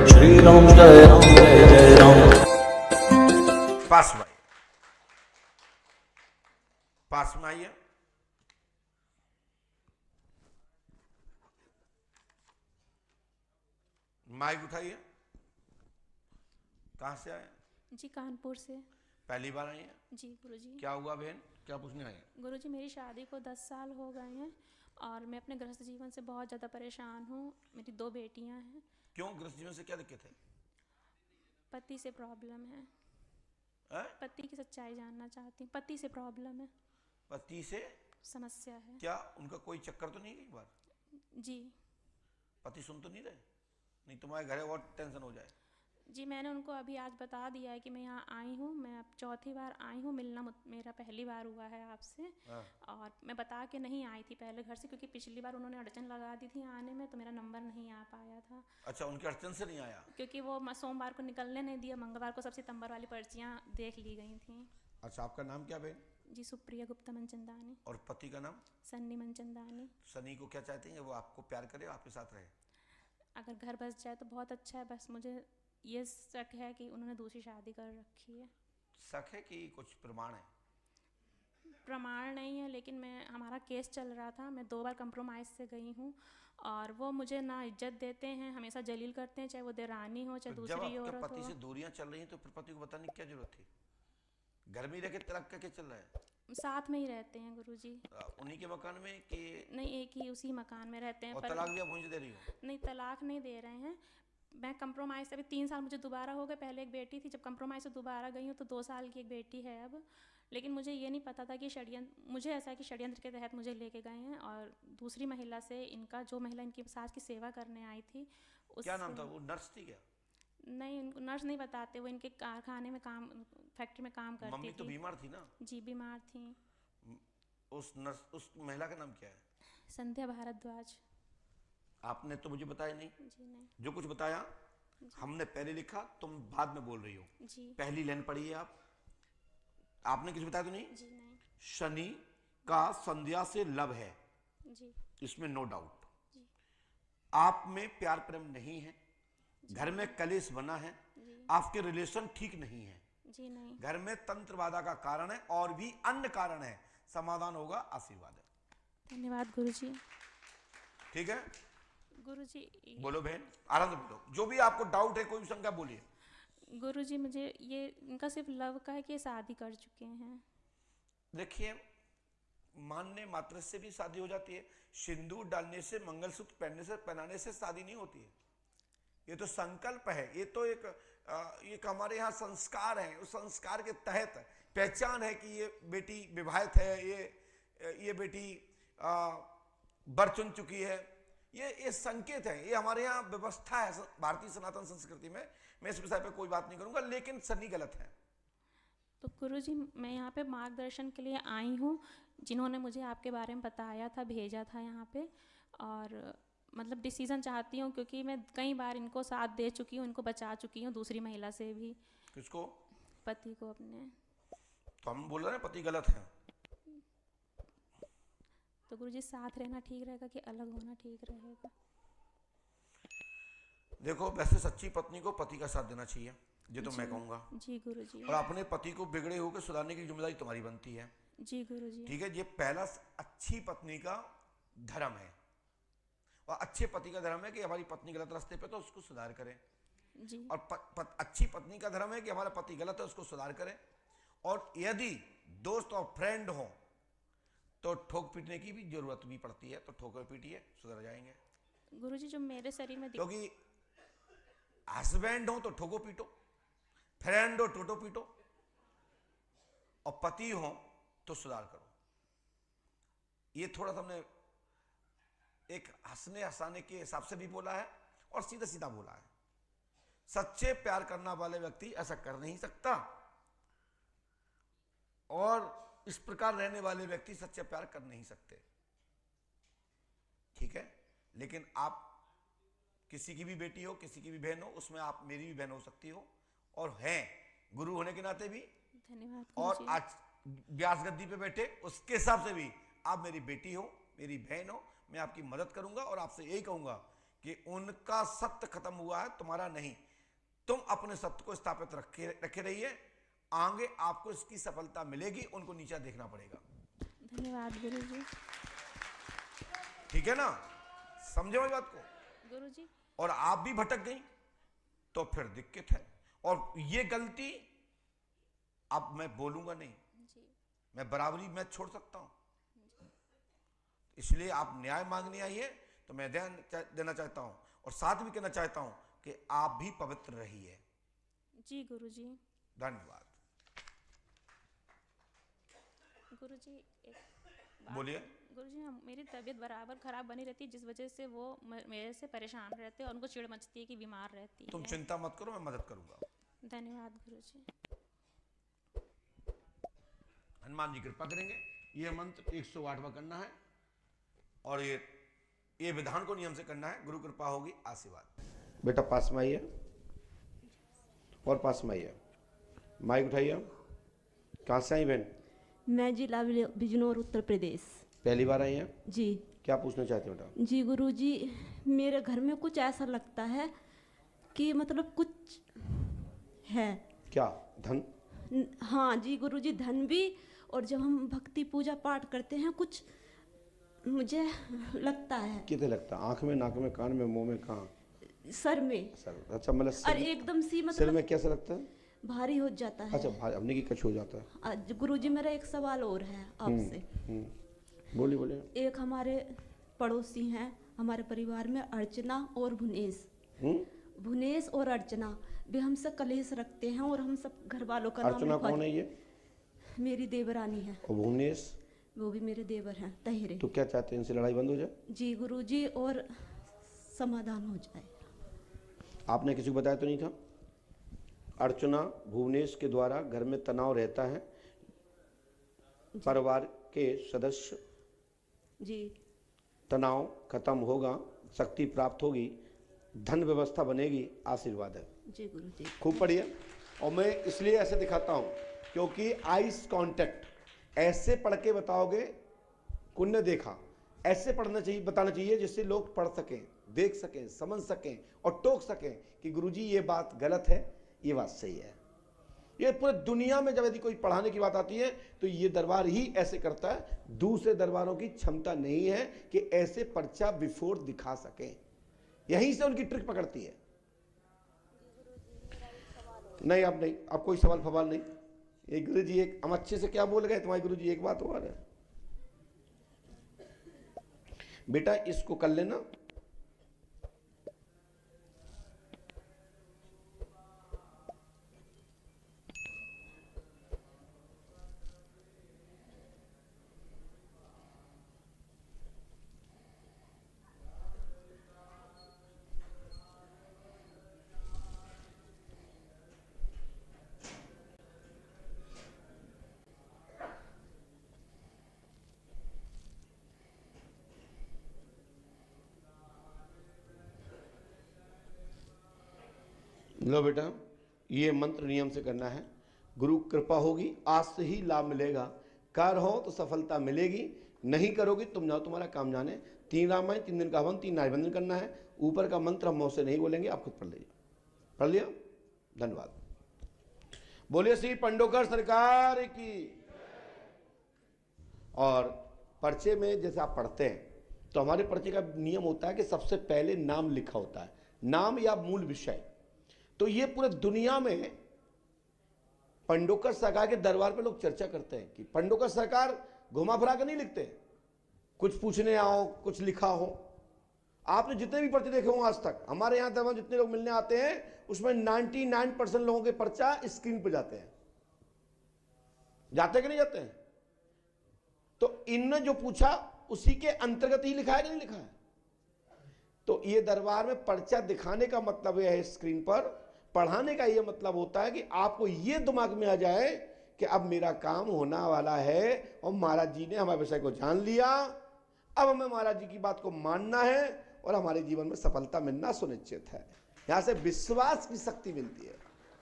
श्री राम जय जय राम। पास में आइए, पास में आइए। माइक उठाइए। कहां से आए? जी कानपुर से। पहली बार आई हैं? जी गुरुजी। क्या हुआ बहन, क्या पूछने आई हैं? गुरुजी मेरी शादी को 10 साल हो गए हैं और मैं अपने गृहस्थ जीवन से बहुत ज़्यादा परेशान हूँ। मेरी 2 बेटियाँ हैं। क्यों, गृहस्थ जीवन से क्या दिक्कत है? पति से प्रॉब्लम है। पति की सच्चाई जानना चाहती हूँ। पति से प्रॉब्लम है। पति से समस्या है। क्या उनका कोई चक्कर तो नहीं है? एक बार जी। पति सुन तो नहीं रहे? नहीं तुम्हारे घर और टेंशन हो जाए। जी मैंने उनको अभी आज बता दिया है कि मैं यहाँ आई हूँ। मैं अब चौथी बार आई हूँ। मिलना मेरा पहली बार हुआ है आपसे। और मैं बता के नहीं आई थी पहले घर से, क्योंकि पिछली बार उन्होंने अड़चन लगा दी थी आने में, तो मेरा नंबर नहीं आ पाया था। अच्छा, उनकी अड़चन से नहीं आया? क्योंकि वो सोमवार को निकलने नहीं दिया, मंगलवार को सब सितंबर वाली पर्चियाँ देख ली गई थी। अच्छा, आपका नाम क्या बहन? जी सुप्रिया गुप्ता मनचंदानी। और पति का नाम? सन्नी मनचंदानी। सनी को क्या चाहते हैं? वो आपको प्यार करे, आपके साथ रहे? अगर घर बस जाए तो बहुत अच्छा है, बस मुझे ये शक है कि उन्होंने दूसरी शादी कर रखी है। शक है कि कुछ प्रमाण है? प्रमाण नहीं है, लेकिन हमारा केस चल रहा था। मैं 2 बार कंप्रोमाइज़ से गई हूँ और वो मुझे ना इज्जत देते हैं, हमेशा जलील करते हैं, चाहे वो देरानी हो चाहे दूसरी औरत हो। पति से दूरियां चल रही हैं तो फिर पति को बताने की क्या जरूरत थी? घर में ही रह के तलाक क्या चल रहा है? साथ में ही रहते हैं गुरुजी। उन्हीं के मकान में कि नहीं, एक ही उसी मकान में रहते हैं। और तलाक भी आप मुझे दे रही हो? नहीं, तलाक नहीं दे रहे हैं। मैं कंप्रोमाइज़ से अभी 3 साल मुझे दोबारा हो गए। पहले एक बेटी थी, जब कंप्रोमाइज़ से दोबारा गई हूँ तो 2 साल की एक बेटी है अब। लेकिन मुझे ये नहीं पता था कि मुझे ऐसा है कि षड्यंत्र के तहत मुझे लेके गए हैं। और दूसरी महिला से जो महिला इनकी सास की सेवा करने आई थी क्या नाम था? वो नर्स थी क्या? नहीं, उनको नर्स नहीं बताते। वो इनके कारखाने में काम, फैक्ट्री में काम करती थी। मम्मी तो बीमार थी ना? जी बीमार थी। उस महिला का नाम क्या है? संध्या भारद्वाज। आपने तो मुझे बताया नहीं। जी नहीं। जो कुछ बताया हमने पहले लिखा, तुम बाद में बोल रही हो। जी। पहली लाइन पढ़ी है आपने कुछ बताया तो नहीं? जी नहीं। शनि का संध्या से लव है, जी। इसमें नो डाउट। जी। आप में प्यार प्रेम नहीं है, घर में कलेश बना है, आपके रिलेशन ठीक नहीं है। जी नहीं। घर में तंत्र बाधा का कारण है और भी अन्य कारण है। समाधान होगा, आशीर्वाद है। धन्यवाद गुरुजी। ठीक है गुरुजी। बोलो बहन, आराम से बोलो। जो भी आपको डाउट है, कोई भी शंका बोलिए। गुरुजी मुझे ये इनका सिर्फ लव का है कि ये शादी कर चुके हैं। देखिए, मानने मात्र से भी शादी हो जाती है। सिंदूर डालने से, मंगलसूत्र पहनाने से शादी नहीं होती है। ये तो संकल्प है। ये तो एक हमारे यहाँ संस्कार है। उस संस्कार के तहत पहचान है कि ये बेटी विवाहित है, ये बेटी वर चुन चुकी है। ये संकेत है। ये हमारे यहाँ व्यवस्था है भारतीय सनातन संस्कृति में। मैं इस विषय पे कोई बात नहीं करूंगा, लेकिन सनी गलत है। तो गुरुजी मैं यहाँ पे मार्गदर्शन के लिए आई हूँ, जिन्होंने मुझे आपके बारे में बताया था, भेजा था यहाँ पे। और मतलब डिसीजन चाहती हूँ, क्योंकि मैं कई बार इनको साथ दे चुकी हूँ, इनको बचा चुकी हूँ दूसरी महिला से भी। किसको? पति को अपने। तो हम बोल रहे हैं पति गलत है। तो गुरुजी साथ रहना ठीक रहेगा कि अलग होना ठीक रहेगा? देखो, वैसे सच्ची पत्नी को पति का साथ देना चाहिए, ये तो मैं कहूंगा। जी गुरुजी। और अपने पति को बिगड़े होकर सुधारने की जिम्मेदारी तुम्हारी बनती है। जी गुरुजी। ठीक है, ये पहला अच्छी पत्नी का धर्म है। और अच्छे पति का धर्म है कि हमारी पत्नी गलत रास्ते पे तो उसको सुधार करें। जी। और अच्छी पत्नी का धर्म है कि हमारा पति गलत है, उसको सुधार करें। और यदि दोस्त और फ्रेंड हो तो ठोक पीटने की भी जरूरत भी पड़ती है, तो ठोकर पीटिए, सुधर जाएंगे। गुरुजी जो मेरे शरीर में क्योंकि हस्बैंड हो तो ठोको पीटो, फ्रेंड हो टोटो पीटो, और पति हो तो सुधार करो। ये थोड़ा सा हमने एक हंसने हंसाने के हिसाब से भी बोला है और सीधा सीधा बोला है। सच्चे प्यार करने वाले व्यक्ति ऐसा कर नहीं सकता, और इस प्रकार रहने वाले व्यक्ति सच्चा प्यार कर नहीं सकते। ठीक है, लेकिन आप किसी की भी बेटी हो, किसी की भी बहन हो, उसमें आप मेरी भी बहन हो सकती हो, और हैं गुरु होने के नाते भी। धन्यवाद। और आज व्यास गद्दी पे बैठे उसके हिसाब से भी आप मेरी बेटी हो, मेरी बहन हो। मैं आपकी मदद करूंगा और आपसे यही कहूंगा कि उनका सत्य खत्म हुआ है, तुम्हारा नहीं। तुम अपने सत्य को स्थापित रखे रहिए, आगे आपको इसकी सफलता मिलेगी, उनको नीचा देखना पड़ेगा। धन्यवाद गुरुजी। ठीक है ना, समझे मेरी बात को गुरुजी। और आप भी भटक गई तो फिर दिक्कत है। और ये गलती अब मैं बोलूंगा नहीं जी। मैं बराबरी मैं छोड़ सकता हूं, इसलिए आप न्याय मांगने आइए तो मैं ध्यान देना चाहता हूं और साथ भी कहना चाहता हूं कि आप भी पवित्र रहिए। जी गुरुजी। धन्यवाद। गुरुजी एक बात, बोलिए। गुरुजी हम मेरी तबीयत बराबर खराब बनी रहती है, जिस वजह से वो मेरे से परेशान रहते हैं और उनको चिढ़ मचती है कि बीमार रहती तुम है। चिंता मत करो, मैं मदद करूंगा। धन्यवाद गुरुजी। हनुमान जी कृपा करेंगे। ये मंत्र 108वां करना है और ये विधान को नियम से करना है। गुरु कृपा होगी, आशीर्वाद। बेटा पास में आइए और पास में आइए, माइक उठाइए। कहाँ से आई बहन? मैं जिला बिजनौर उत्तर प्रदेश। पहली बार आई हैं? जी। क्या पूछना चाहते हो बेटा? जी गुरुजी, मेरे घर में कुछ ऐसा लगता है कि मतलब कुछ है। क्या? धन? हाँ जी गुरुजी, धन भी, और जब हम भक्ति पूजा पाठ करते हैं कुछ मुझे लगता है। कितने लगता? आँख में, नाक में, कान में, मुंह में, कहाँ? सर में। सर? अच्छा, मतलब और एकदम सी सिर मतलब में कैसा लगता है? भारी हो जाता है। अच्छा, भारी अपने की कछ हो जाता है। आज गुरुजी मेरा एक सवाल और है आपसे। बोलिए बोलिए। एक हमारे पड़ोसी हैं हमारे परिवार में, अर्चना और भुनेश। भुनेश और अर्चना वे हमसे कलेश रखते हैं और हम सब घर वालों का नाम अर्चना कौन है ये? मेरी देवरानी है। और भुवनेश? वो भी मेरे देवर हैं, तहिरे। तो क्या चाहते हैं, इनसे लड़ाई बंद हो जाए? जी गुरुजी, और समाधान हो जाए। आपने किसी को बताया तो नहीं था? अर्चना भुवनेश के द्वारा घर में तनाव रहता है, परिवार के सदस्य जी। तनाव खत्म होगा, शक्ति प्राप्त होगी, धन व्यवस्था बनेगी, आशीर्वाद है। जी गुरुजी। खूब पढ़िए। और मैं इसलिए ऐसे दिखाता हूँ क्योंकि आइस कांटेक्ट ऐसे पढ़ के बताओगे, कुन्ने देखा, ऐसे पढ़ना चाहिए, बताना चाहिए जिससे लोग पढ़ सकें, देख सकें, समझ सकें और टोक सकें कि गुरुजी ये बात गलत है, ये बात सही है। ये पूरे दुनिया में जब यदि कोई पढ़ाने की बात आती है तो ये दरबार ही ऐसे करता है। दूसरे दरबारों की क्षमता नहीं है कि ऐसे पर्चा बिफोर दिखा सकें, यहीं से उनकी ट्रिक पकड़ती है। नहीं, अब नहीं, अब कोई सवाल फवाल नहीं। ये गुरुजी एक हम अच्छे से क्या बोल गए तुम्हारे गुरुजी, एक बात और है बेटा, इसको कर लेना। लो बेटा, ये मंत्र नियम से करना है। गुरु कृपा होगी, आज से ही लाभ मिलेगा। कर हो तो सफलता मिलेगी, नहीं करोगे तुम जाओ तुम्हारा काम जाने। 3 रामायण, 3 दिन का हवन, 3 नारीबंधन करना है। ऊपर का मंत्र हम मुझसे नहीं बोलेंगे, आप खुद पढ़ लीजिए। पढ़ लिया? धन्यवाद। बोलिए श्री पंडोकर सरकार की। और पर्चे में जैसे आप पढ़ते हैं तो हमारे पर्चे का नियम होता है कि सबसे पहले नाम लिखा होता है, नाम या मूल विषय। तो ये पूरे दुनिया में पंडोकर सरकार के दरबार पे लोग चर्चा करते हैं कि पंडोकर सरकार घुमा फिरा के नहीं लिखते, कुछ पूछने आओ, कुछ लिखा हो। आपने जितने भी पर्चे देखे हों आज तक, हमारे यहाँ दरबार जितने लोग मिलने आते हैं उसमें 99% लोगों के पर्चा स्क्रीन पे जाते हैं। जाते कि नहीं जाते हैं? तो इनने जो पूछा उसी के अंतर्गत ही लिखा है कि नहीं लिखा है? तो ये दरबार में पर्चा दिखाने का मतलब यह है, स्क्रीन पर पढ़ाने का यह मतलब होता है कि आपको ये दिमाग में आ जाए कि अब मेरा काम होने वाला है और महाराज जी ने हमारे विषय को जान लिया, अब हमें महाराज जी की बात को मानना है और हमारे जीवन में सफलता मिलना सुनिश्चित है। यहां से विश्वास की शक्ति मिलती है।